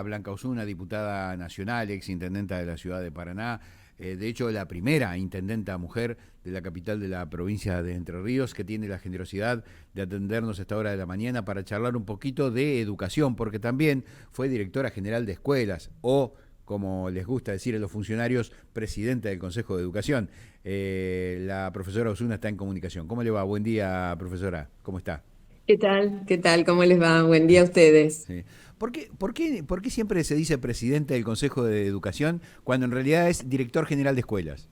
Blanca Osuna, diputada nacional, ex intendenta de la ciudad de Paraná, de hecho la primera intendenta mujer de la capital de la provincia de Entre Ríos, que tiene la generosidad de atendernos a esta hora de la mañana para charlar un poquito de educación, porque también fue directora general de escuelas o, como les gusta decir a los funcionarios, presidenta del Consejo de Educación. La profesora Osuna está en comunicación. ¿Cómo le va? Buen día, profesora. ¿Cómo está? ¿Qué tal? ¿Qué tal? ¿Cómo les va? Buen día a ustedes. Sí. ¿Por qué siempre se dice presidente del Consejo de Educación cuando en realidad es director general de escuelas?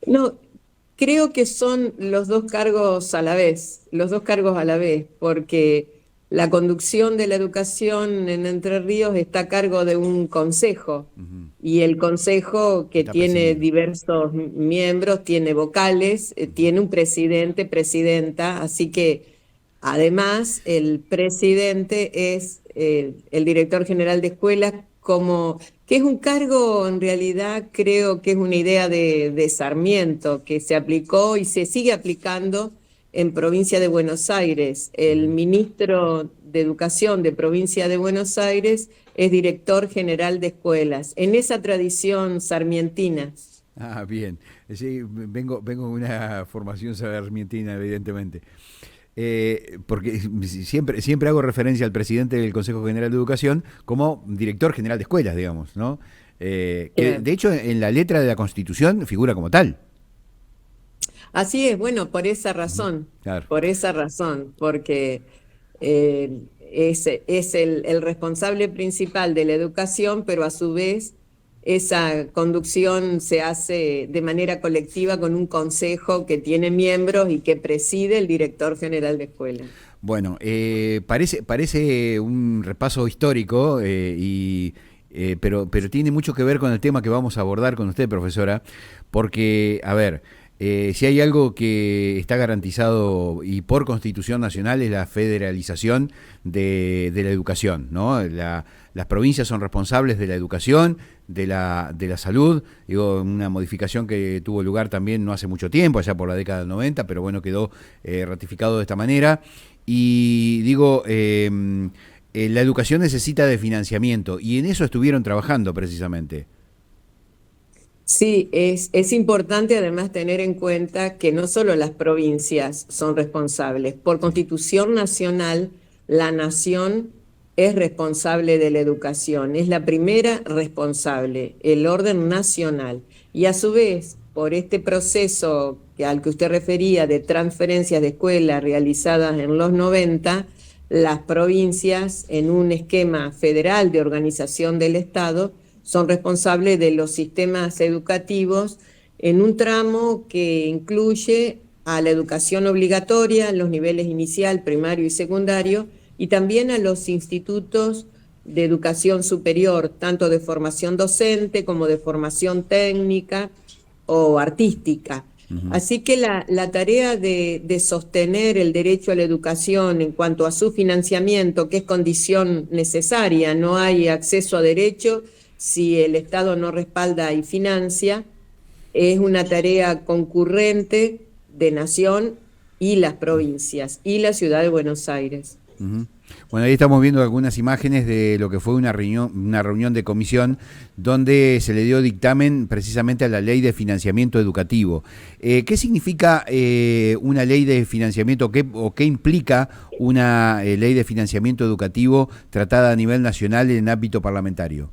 No, creo que son los dos cargos a la vez, los dos cargos a la vez, porque la conducción de la educación en Entre Ríos está a cargo de un consejo Ujú. y el consejo que Está tiene presidido. diversos miembros, tiene vocales, tiene un presidente, presidenta, así que además el presidente es el director general de escuelas como que es un cargo, en realidad creo que es una idea de Sarmiento, que se aplicó y se sigue aplicando en provincia de Buenos Aires. El Ujú. ministro de Educación de provincia de Buenos Aires es director general de escuelas, en esa tradición sarmientina. Ah, bien. Sí, vengo con una formación sarmientina, evidentemente. Porque siempre hago referencia al presidente del Consejo General de Educación como director general de escuelas, digamos, ¿no? Que Claro. de hecho en la letra de la Constitución figura como tal. Así es, bueno, Ujú. Claro. por esa razón, porque es el responsable principal de la educación, pero a su vez esa conducción se hace de manera colectiva con un consejo que tiene miembros y que preside el director general de escuela. Bueno, parece un repaso histórico pero tiene mucho que ver con el tema que vamos a abordar con usted, profesora, porque, a ver, si hay algo que está garantizado y por Constitución Nacional es la federalización de la educación, ¿no? Las provincias son responsables de la educación, de la salud, digo, una modificación que tuvo lugar también no hace mucho tiempo, allá por la década del 90, pero bueno, quedó ratificado de esta manera. Y digo, la educación necesita de financiamiento y en eso estuvieron trabajando precisamente. Sí, es importante además tener en cuenta que no solo las provincias son responsables. Por Sí. Constitución Nacional, la nación es responsable de la educación, es la primera responsable, el orden nacional. Y a su vez, por este proceso al que usted refería de transferencias de escuelas realizadas en los 90, las provincias, en un esquema federal de organización del Estado, son responsables de los sistemas educativos en un tramo que incluye a la educación obligatoria en los niveles inicial, primario y secundario, y también a los institutos de educación superior, tanto de formación docente como de formación técnica o artística. Ujú. Así que la tarea de sostener el derecho a la educación en cuanto a su financiamiento, que es condición necesaria, no hay acceso a derecho si el Estado no respalda y financia, es una tarea concurrente de Nación y las provincias y la ciudad de Buenos Aires. Ujú. Bueno, ahí estamos viendo algunas imágenes de lo que fue una reunión de comisión donde se le dio dictamen precisamente a la ley de financiamiento educativo. ¿Qué significa una ley de financiamiento o qué implica una ley de financiamiento educativo tratada a nivel nacional en ámbito parlamentario?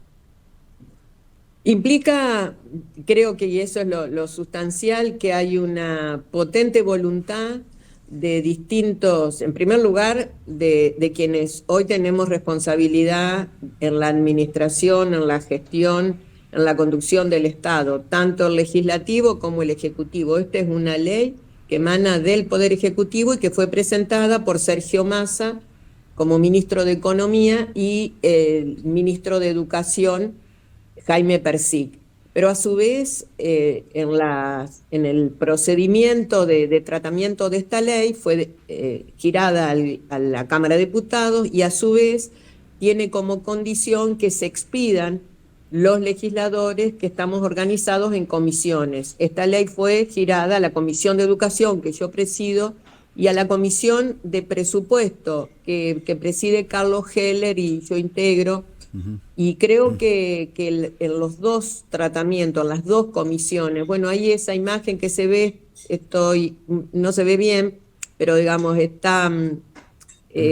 Implica, creo que, y eso es lo sustancial, que hay una potente voluntad de distintos, en primer lugar, de quienes hoy tenemos responsabilidad en la administración, en la gestión, en la conducción del Estado, tanto el legislativo como el ejecutivo. Esta es una ley que emana del Poder Ejecutivo y que fue presentada por Sergio Massa como ministro de Economía y el ministro de Educación, Jaime Persic. Pero a su vez, en el procedimiento de tratamiento de esta ley fue girada a la Cámara de Diputados y a su vez tiene como condición que se expidan los legisladores que estamos organizados en comisiones. Esta ley fue girada a la Comisión de Educación que yo presido y a la comisión de presupuesto que preside Carlos Heller y yo integro. Y creo que en los dos tratamientos, en las dos comisiones, bueno, ahí esa imagen que se ve, no se ve bien, pero digamos, está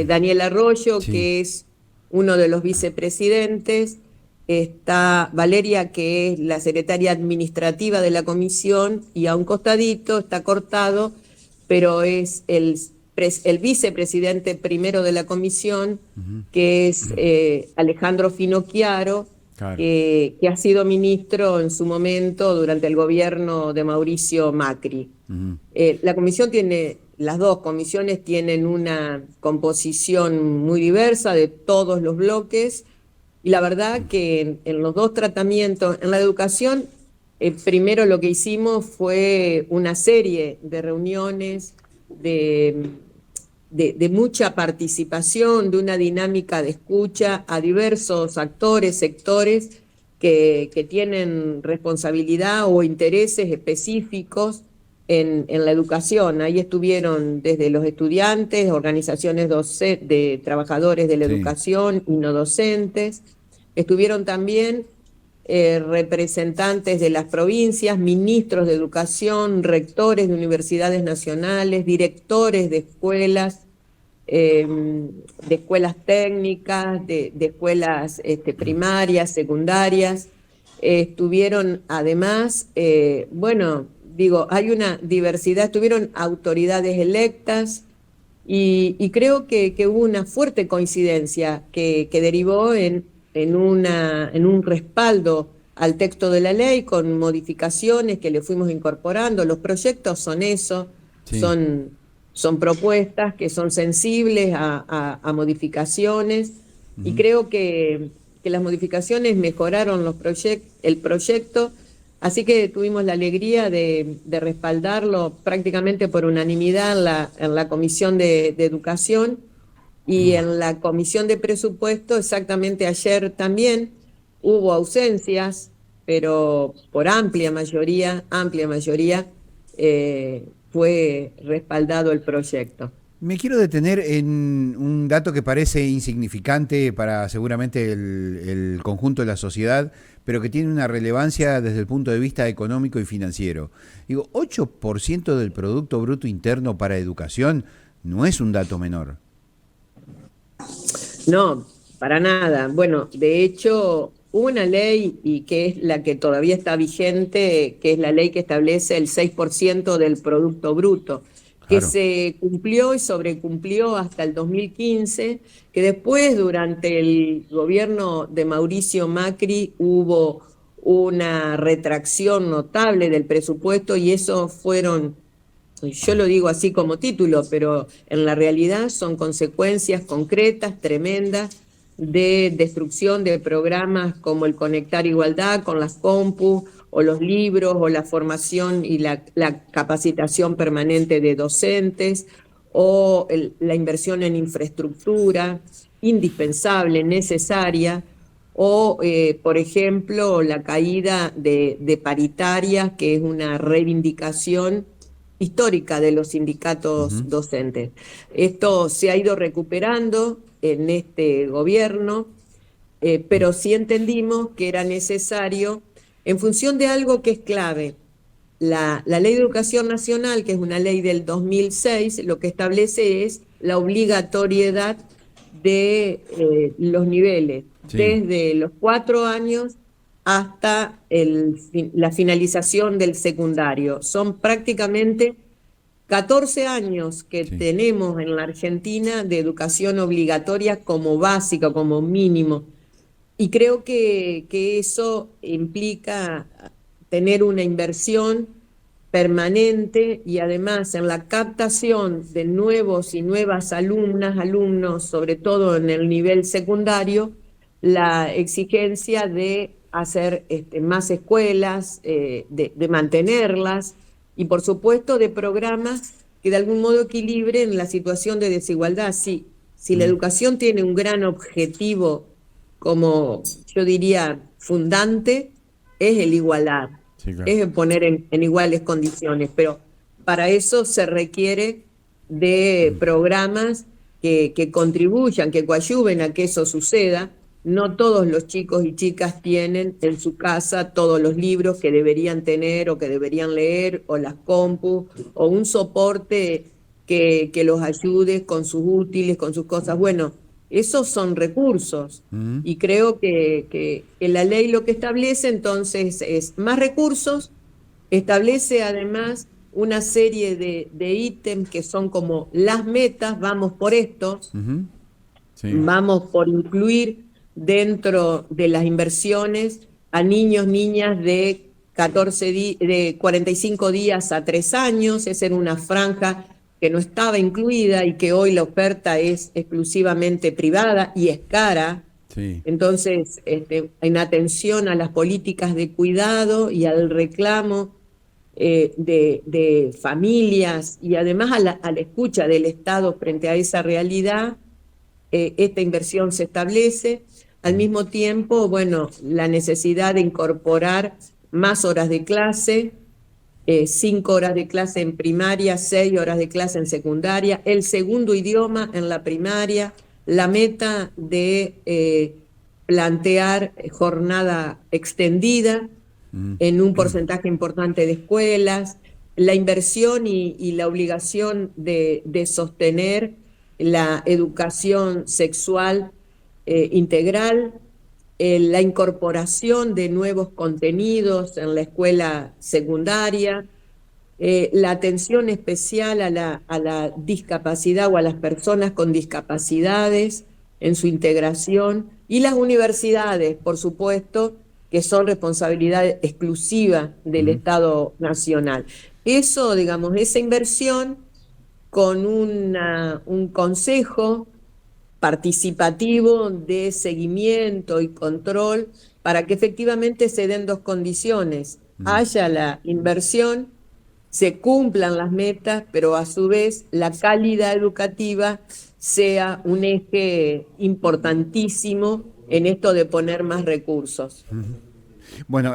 Daniel Arroyo, Sí. que es uno de los vicepresidentes, está Valeria, que es la secretaria administrativa de la comisión, y a un costadito está cortado, pero es el vicepresidente primero de la comisión, que es Alejandro Finocchiaro, Claro. que ha sido ministro en su momento durante el gobierno de Mauricio Macri. La comisión las dos comisiones tienen una composición muy diversa de todos los bloques, y la verdad que en los dos tratamientos, en la educación, primero lo que hicimos fue una serie de reuniones de mucha participación, de una dinámica de escucha a diversos actores, sectores que tienen responsabilidad o intereses específicos en la educación. Ahí estuvieron desde los estudiantes, organizaciones de trabajadores de la Sí. educación y no docentes. Estuvieron también representantes de las provincias, ministros de educación, rectores de universidades nacionales, directores de escuelas técnicas, de escuelas primarias, secundarias. Estuvieron además, bueno, digo, hay una diversidad, estuvieron autoridades electas, y creo que hubo una fuerte coincidencia que derivó en un respaldo al texto de la ley con modificaciones que le fuimos incorporando. Los proyectos son eso, Sí. son propuestas que son sensibles a modificaciones, y creo que las modificaciones mejoraron el proyecto, así que tuvimos la alegría de respaldarlo prácticamente por unanimidad en la Comisión de Educación. Y en la comisión de presupuesto, exactamente ayer también, hubo ausencias, pero por amplia mayoría, fue respaldado el proyecto. Me quiero detener en un dato que parece insignificante para seguramente el conjunto de la sociedad, pero que tiene una relevancia desde el punto de vista económico y financiero. Digo, 8% del Producto Bruto Interno para educación no es un dato menor. No, para nada. Bueno, de hecho, hubo una ley, y que es la que todavía está vigente, que es la ley que establece el 6% del Producto Bruto, que Claro. se cumplió y sobrecumplió hasta el 2015, que después, durante el gobierno de Mauricio Macri, hubo una retracción notable del presupuesto, y eso fueron, yo lo digo así como título, pero en la realidad son consecuencias concretas, tremendas, de destrucción de programas como el Conectar Igualdad con las compu, o los libros, o la formación y la capacitación permanente de docentes, o la inversión en infraestructura, indispensable, necesaria, o, por ejemplo, la caída de paritarias, que es una reivindicación histórica de los sindicatos docentes. Esto se ha ido recuperando en este gobierno, pero sí entendimos que era necesario, en función de algo que es clave. La Ley de Educación Nacional, que es una ley del 2006, lo que establece es la obligatoriedad de los niveles, Sí. desde los 4 años hasta la finalización del secundario. Son prácticamente 14 años que Sí. tenemos en la Argentina de educación obligatoria como básica, como mínimo. Y creo que eso implica tener una inversión permanente, y además en la captación de nuevos y nuevas alumnas, alumnos, sobre todo en el nivel secundario, la exigencia de hacer más escuelas, de mantenerlas, y por supuesto de programas que de algún modo equilibren la situación de desigualdad. Si la educación tiene un gran objetivo, como yo diría, fundante, es el igualar, Sí, claro. es el poner en iguales condiciones, pero para eso se requiere de programas que contribuyan, que coadyuven a que eso suceda. No todos los chicos y chicas tienen en su casa todos los libros que deberían tener o que deberían leer, o las compus, o un soporte que los ayude con sus útiles, con sus cosas. Bueno, esos son recursos. Y creo que la ley lo que establece entonces es más recursos, establece además una serie de ítems que son como las metas, vamos por estos, Sí. vamos por incluir dentro de las inversiones a niños, niñas de 45 días a 3 años. Esa era una franja que no estaba incluida y que hoy la oferta es exclusivamente privada y es cara. Sí. Entonces, en atención a las políticas de cuidado y al reclamo de familias, y además a la escucha del Estado frente a esa realidad, esta inversión se establece. Al mismo tiempo, bueno, la necesidad de incorporar más horas de clase, 5 horas de clase en primaria, 6 horas de clase en secundaria, el segundo idioma en la primaria, la meta de plantear jornada extendida en un porcentaje importante de escuelas, la inversión y la obligación de sostener la educación sexual integral, la incorporación de nuevos contenidos en la escuela secundaria, la atención especial a la discapacidad o a las personas con discapacidades en su integración, y las universidades, por supuesto, que son responsabilidad exclusiva del Estado Nacional. Eso, digamos, esa inversión con un consejo participativo de seguimiento y control para que efectivamente se den dos condiciones: haya la inversión, se cumplan las metas, pero a su vez la calidad educativa sea un eje importantísimo en esto de poner más recursos. Bueno,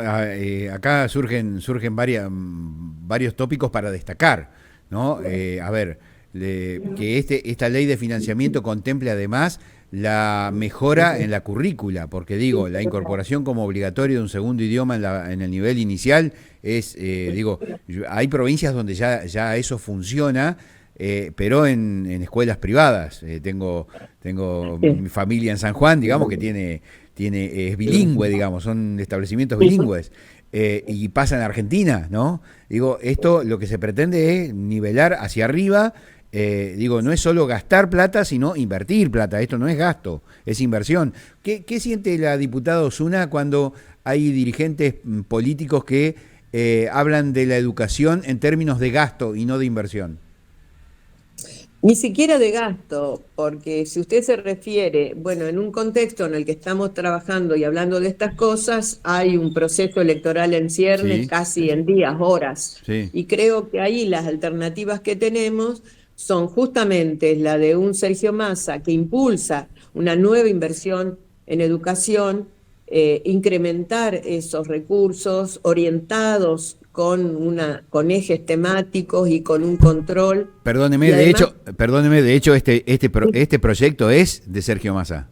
acá surgen varios tópicos para destacar, ¿no? A ver, que esta ley de financiamiento contemple además la mejora en la currícula, porque digo, la incorporación como obligatorio de un segundo idioma en el nivel inicial es, hay provincias donde ya eso funciona, pero en escuelas privadas. Tengo mi familia en San Juan, digamos, que es bilingüe, digamos, son establecimientos bilingües. Y pasa en Argentina, ¿no? Digo, esto lo que se pretende es nivelar hacia arriba. No es solo gastar plata, sino invertir plata. Esto no es gasto, es inversión. ¿Qué siente la diputada Osuna cuando hay dirigentes políticos que hablan de la educación en términos de gasto y no de inversión? Ni siquiera de gasto, porque si usted se refiere, bueno, en un contexto en el que estamos trabajando y hablando de estas cosas, hay un proceso electoral en ciernes, Sí, casi en días, horas. sí. Y creo que ahí las alternativas que tenemos son justamente la de un Sergio Massa que impulsa una nueva inversión en educación, incrementar esos recursos orientados con ejes temáticos y con un control. Perdóneme, Y además, de hecho, este proyecto es de Sergio Massa.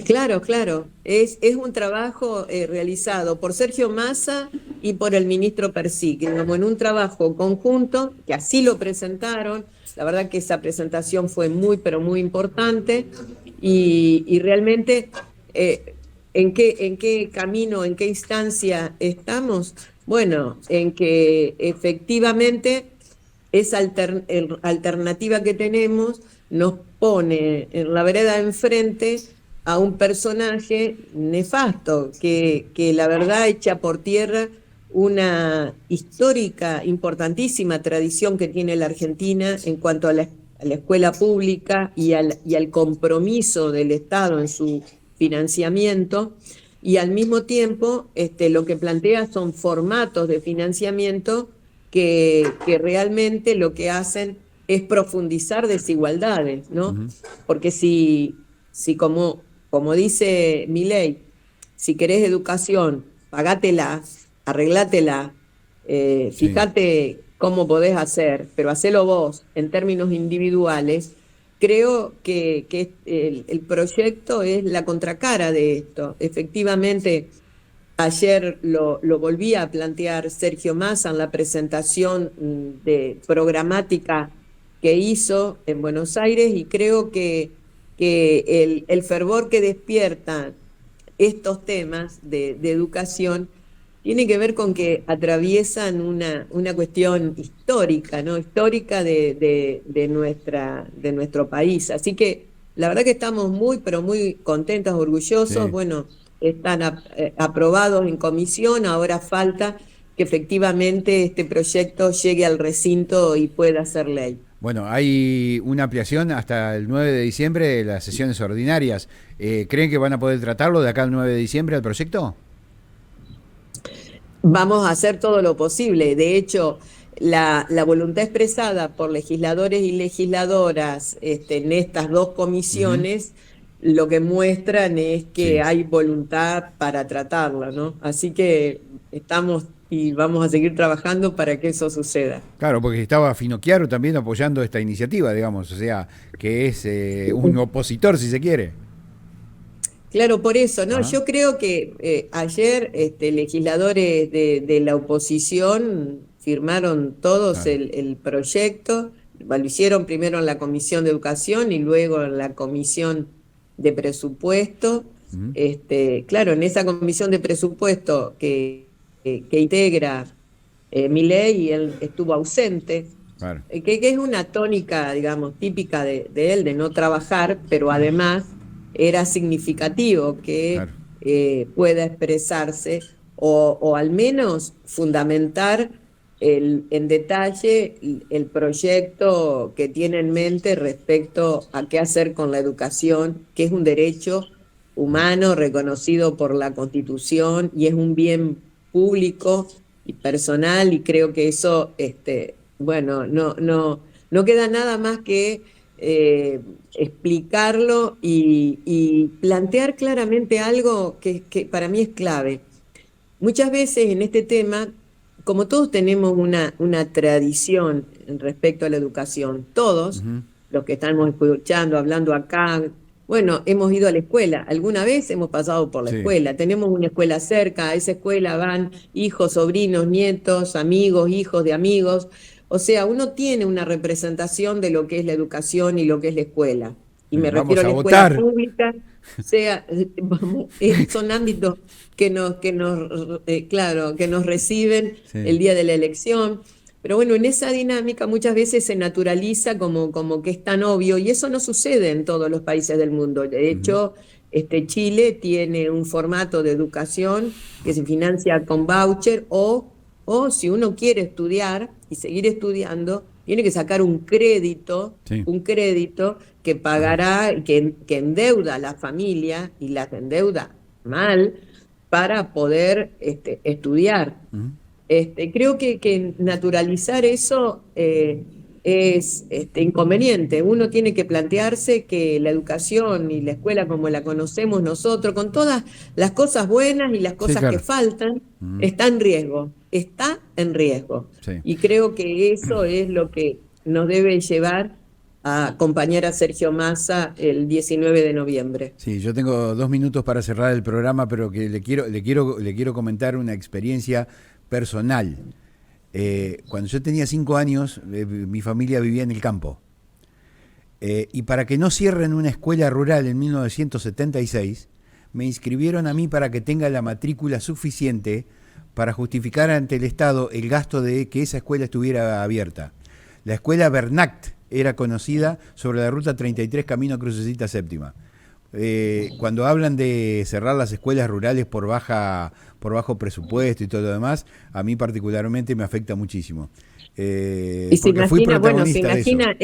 claro, es un trabajo realizado por Sergio Massa y por el ministro Persic, como en un trabajo conjunto, que así lo presentaron. La verdad que esa presentación fue muy, pero muy importante, y realmente ¿en qué camino, en qué instancia estamos? Bueno, en que efectivamente esa alternativa que tenemos nos pone en la vereda de enfrente a un personaje nefasto que la verdad echa por tierra una histórica, importantísima tradición que tiene la Argentina en cuanto a la escuela pública y al compromiso del Estado en su financiamiento. Y al mismo tiempo lo que plantea son formatos de financiamiento que realmente lo que hacen es profundizar desigualdades, ¿no? Porque si como dice Milei, si querés educación, pagátela, arreglátela, Sí. fíjate cómo podés hacer, pero hacelo vos en términos individuales, creo que el proyecto es la contracara de esto. Efectivamente, ayer lo volví a plantear Sergio Massa en la presentación de programática que hizo en Buenos Aires, y creo que el fervor que despierta estos temas de educación tiene que ver con que atraviesan una cuestión histórica, ¿no? Histórica de nuestro país. Así que la verdad que estamos muy, pero muy contentos, orgullosos. Sí. Bueno, están aprobados en comisión, ahora falta que efectivamente este proyecto llegue al recinto y pueda ser ley. Bueno, hay una ampliación hasta el 9 de diciembre de las sesiones ordinarias. ¿Creen que van a poder tratarlo de acá al 9 de diciembre al proyecto? Vamos a hacer todo lo posible. De hecho, la voluntad expresada por legisladores y legisladoras en estas dos Ujú. comisiones lo que muestran es que Sí. hay voluntad para tratarla, ¿no? Así que estamos y vamos a seguir trabajando para que eso suceda. Claro, porque estaba Finocchiaro también apoyando esta iniciativa, digamos, o sea, que es un opositor, si se quiere. Claro, por eso, ¿no? Ah, Yo creo que ayer legisladores de la oposición firmaron todos claro. el proyecto, lo hicieron primero en la Comisión de Educación y luego en la Comisión de Presupuesto. Ujú. Claro, en esa Comisión de Presupuesto que integra Milei, y él estuvo ausente, Claro, que es una tónica, digamos, típica de él, de no trabajar, pero además era significativo que claro. pueda expresarse o al menos fundamentar en detalle el proyecto que tiene en mente respecto a qué hacer con la educación, que es un derecho humano reconocido por la Constitución y es un bien público y personal, y creo que eso, bueno, no queda nada más que explicarlo y plantear claramente algo que para mí es clave. Muchas veces en este tema, como todos tenemos una tradición respecto a la educación, todos Ujú. los que estamos escuchando, hablando acá, bueno, hemos ido a la escuela, alguna vez hemos pasado por la Sí, escuela, tenemos una escuela cerca, a esa escuela van hijos, sobrinos, nietos, amigos, hijos de amigos, o sea, uno tiene una representación de lo que es la educación y lo que es la escuela. Y sí. me refiero Vamos a a la escuela votar. pública, sea, son ámbitos claro, que nos reciben Sí, el día de la elección. Pero bueno, en esa dinámica muchas veces se naturaliza como que es tan obvio, y eso no sucede en todos los países del mundo. De ujú. hecho, Chile tiene un formato de educación que se financia con voucher, o si uno quiere estudiar y seguir estudiando, tiene que sacar Sí, un crédito que pagará, que endeuda a la familia y las endeuda mal para poder estudiar. ujú. Creo que naturalizar eso es inconveniente. Uno tiene que plantearse que la educación y la escuela como la conocemos nosotros, con todas las cosas buenas y las Sí, cosas que claro. faltan, Ujú. está en riesgo, está en riesgo. Sí. Y creo que eso es lo que nos debe llevar a acompañar a Sergio Massa el 19 de noviembre. Sí, yo tengo 2 minutos para cerrar el programa, pero que le quiero comentar una experiencia personal. Cuando yo tenía 5 años, mi familia vivía en el campo. Y para que no cierren una escuela rural en 1976, me inscribieron a mí para que tenga la matrícula suficiente para justificar ante el Estado el gasto de que esa escuela estuviera abierta. La escuela Bernact era conocida sobre la ruta 33 camino a Crucecita Séptima. Cuando hablan de cerrar las escuelas rurales por bajo presupuesto y todo lo demás, a mí particularmente me afecta muchísimo. Y se Porque fui imagina, bueno, se protagonista de eso. imagina,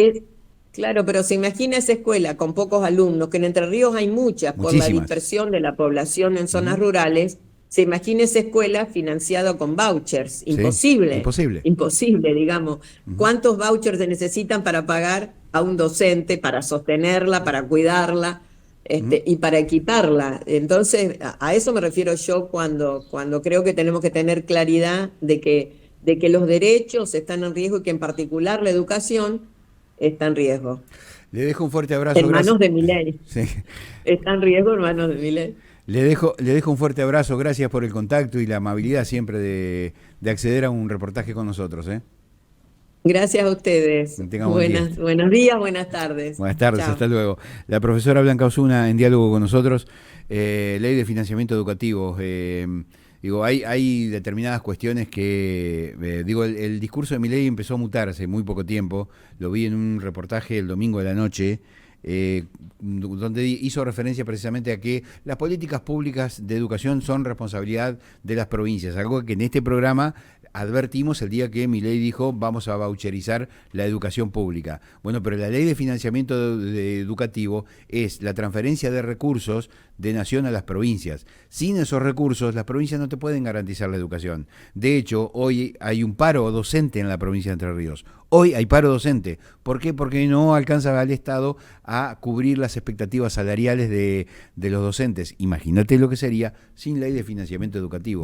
claro, pero se imagina esa escuela con pocos alumnos, que en Entre Ríos hay muchas por la Muchísimas. dispersión de la población en zonas Ujú. rurales. Se imagina esa escuela financiada con vouchers. Sí, Imposible, imposible. imposible, digamos. Ujú. ¿Cuántos vouchers se necesitan para pagar a un docente, para sostenerla, para cuidarla? Ujú. Y para equiparla. Entonces, a eso me refiero yo cuando creo que tenemos que tener claridad de que los derechos están en riesgo y que en particular la educación está en riesgo. Le dejo un fuerte abrazo, En gracias. manos de Milei. Sí. Está en riesgo en manos de Milei. Le dejo un fuerte abrazo, gracias por el contacto y la amabilidad siempre de acceder a un reportaje con nosotros. Gracias a ustedes. Que tenga buen día. Buenos días, buenas tardes. Buenas tardes, Chao. hasta luego. La profesora Blanca Osuna en diálogo con nosotros. Ley de financiamiento educativo. Digo, hay determinadas cuestiones que, digo, el discurso de Milei empezó a mutar hace muy poco tiempo. Lo vi en un reportaje el domingo de la noche, donde hizo referencia precisamente a que las políticas públicas de educación son responsabilidad de las provincias, algo que en este programa advertimos el día que Milei dijo vamos a voucherizar la educación pública. Bueno, pero la ley de financiamiento educativo es la transferencia de recursos de nación a las provincias. Sin esos recursos, las provincias no te pueden garantizar la educación. De hecho, hoy hay un paro docente en la provincia de Entre Ríos. Hoy hay paro docente. ¿Por qué? Porque no alcanza el Estado a cubrir las expectativas salariales de los docentes. Imagínate lo que sería sin ley de financiamiento educativo.